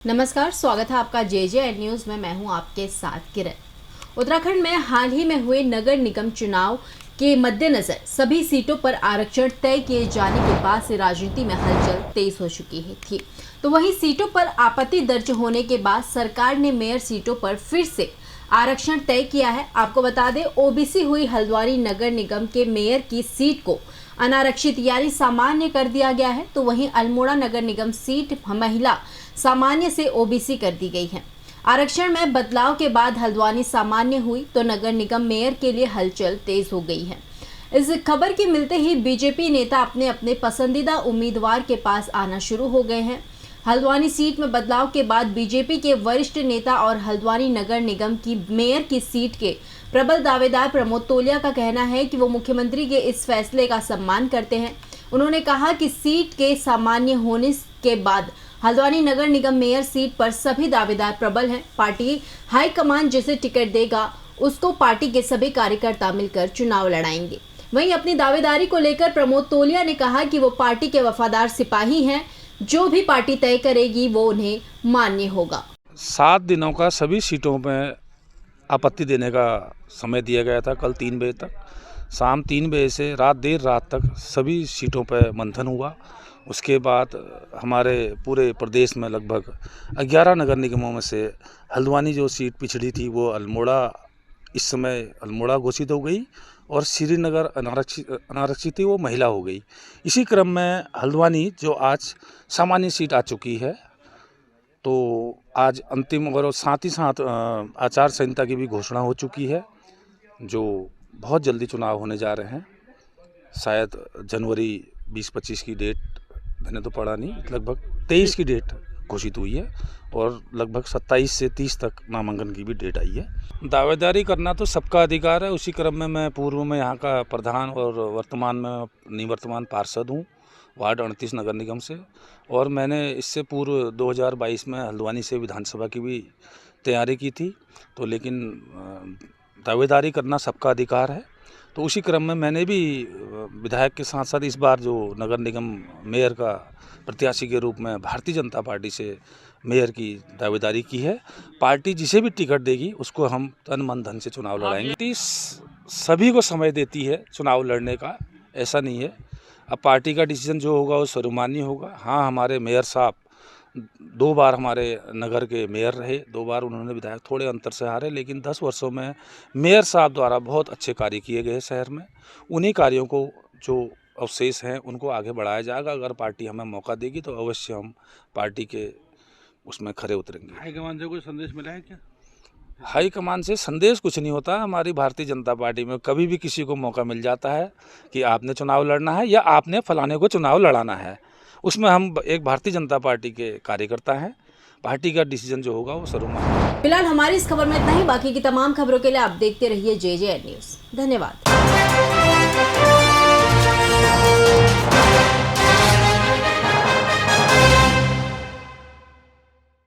नमस्कार, स्वागत है आपका JJN न्यूज में। मैं हूं आपके साथ किरण। उत्तराखंड में हाल ही में हुए नगर निगम चुनाव के मद्देनजर सभी सीटों पर आरक्षण तय किए जाने के बाद से राजनीति में हलचल तेज हो चुकी थी। तो वहीं सीटों पर आपत्ति दर्ज होने के बाद सरकार ने मेयर सीटों पर फिर से आरक्षण तय किया है। आपको बता दें, ओबीसी हुई हल्द्वानी नगर निगम के मेयर की सीट को अनारक्षित यानी सामान्य कर दिया गया है। तो वहीं अल्मोड़ा नगर निगम सीट महिला सामान्य से ओबीसी कर दी गई है। आरक्षण में बदलाव के बाद हल्द्वानी सामान्य हुई तो नगर निगम मेयर के लिए हलचल तेज हो गई है। इस खबर के मिलते ही बीजेपी नेता अपने अपने पसंदीदा उम्मीदवार के पास आना शुरू हो गए हैं। हल्द्वानी सीट में बदलाव के बाद बीजेपी के वरिष्ठ नेता और हल्द्वानी नगर निगम की मेयर की सीट के प्रबल दावेदार प्रमोद तोलिया का कहना है कि वो मुख्यमंत्री के इस फैसले का सम्मान करते हैं। उन्होंने कहा कि सीट के सामान्य होने के बाद हल्द्वानी नगर निगम मेयर सीट पर सभी दावेदार प्रबल हैं। पार्टी हाईकमान जिसे टिकट देगा उसको पार्टी के सभी कार्यकर्ता मिलकर चुनाव लड़ाएंगे। वहीं अपनी दावेदारी को लेकर प्रमोद तोलिया ने कहा कि वो पार्टी के वफादार सिपाही हैं, जो भी पार्टी तय करेगी वो उन्हें मान्य होगा। 7 दिनों का सभी सीटों में आपत्ति देने का समय दिया गया था। कल 3 बजे तक, शाम 3 बजे से देर रात तक सभी सीटों पर मंथन हुआ। उसके बाद हमारे पूरे प्रदेश में लगभग 11 नगर निगमों में से हल्द्वानी जो सीट पिछड़ी थी वो इस समय अल्मोड़ा घोषित हो गई और श्रीनगर अनारक्षित थी वो महिला हो गई। इसी क्रम में हल्द्वानी जो आज सामान्य सीट आ चुकी है, तो आज अंतिम और साथ ही साथ आचार संहिता की भी घोषणा हो चुकी है, जो बहुत जल्दी चुनाव होने जा रहे हैं। शायद जनवरी 20-25 की डेट मैंने तो पढ़ा नहीं, लगभग 23 की डेट घोषित हुई है और लगभग 27 से 30 तक नामांकन की भी डेट आई है। दावेदारी करना तो सबका अधिकार है। उसी क्रम में मैं पूर्व में यहाँ का प्रधान और वर्तमान में निवर्तमान पार्षद हूँ वार्ड 38 नगर निगम से, और मैंने इससे पूर्व 2022 में हल्द्वानी से विधानसभा की भी तैयारी की थी। तो लेकिन दावेदारी करना सबका अधिकार है। तो उसी क्रम में मैंने भी विधायक के साथ साथ इस बार जो नगर निगम मेयर का प्रत्याशी के रूप में भारतीय जनता पार्टी से मेयर की दावेदारी की है। पार्टी जिसे भी टिकट देगी उसको हम तन मन धन से चुनाव लड़ाएंगे। सभी को समय देती है चुनाव लड़ने का, ऐसा नहीं है। अब पार्टी का डिसीजन जो होगा वो सर्वमान्य होगा। हाँ, हमारे मेयर साहब 2 बार हमारे नगर के मेयर रहे, 2 बार उन्होंने विधायक थोड़े अंतर से हारे, लेकिन 10 वर्षों में मेयर साहब द्वारा बहुत अच्छे कार्य किए गए शहर में। उन्हीं कार्यों को जो अवशेष हैं उनको आगे बढ़ाया जाएगा। अगर पार्टी हमें मौका देगी तो अवश्य हम पार्टी के उसमें खरे उतरेंगे। हाईकमान से कोई संदेश मिला है क्या? हाईकमान से संदेश कुछ नहीं होता। हमारी भारतीय जनता पार्टी में कभी भी किसी को मौका मिल जाता है कि आपने चुनाव लड़ना है या आपने फलाने को चुनाव लड़ाना है। उसमें हम एक भारतीय जनता पार्टी के कार्यकर्ता हैं। पार्टी का डिसीजन जो होगा वो सर्वमान्य। फिलहाल हमारी इस खबर में इतना ही। बाकी की तमाम खबरों के लिए आप देखते रहिए JJN न्यूज। धन्यवाद।